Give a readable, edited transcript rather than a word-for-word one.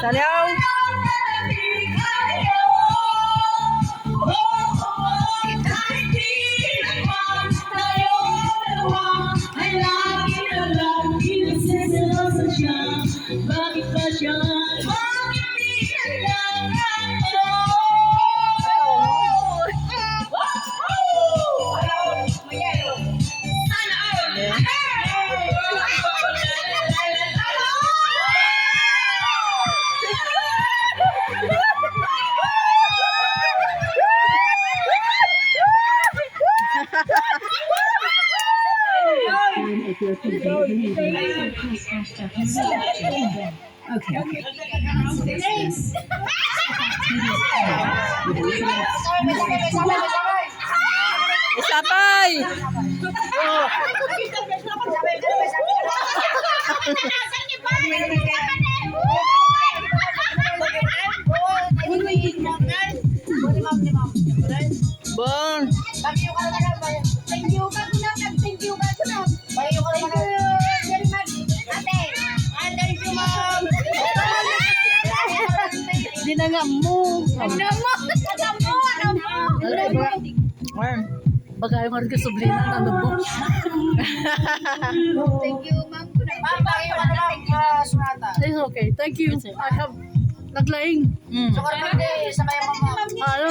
Salaw. Bakit ba siya? Bakit di alam ako? Sana all! Isapay. Bon. Di na nga mo. Bagay mo rin ka sublina na mo. Thank you, ma'am. It's okay. Thank you. I have naglaing. Sabay mo, ma'am. Ano?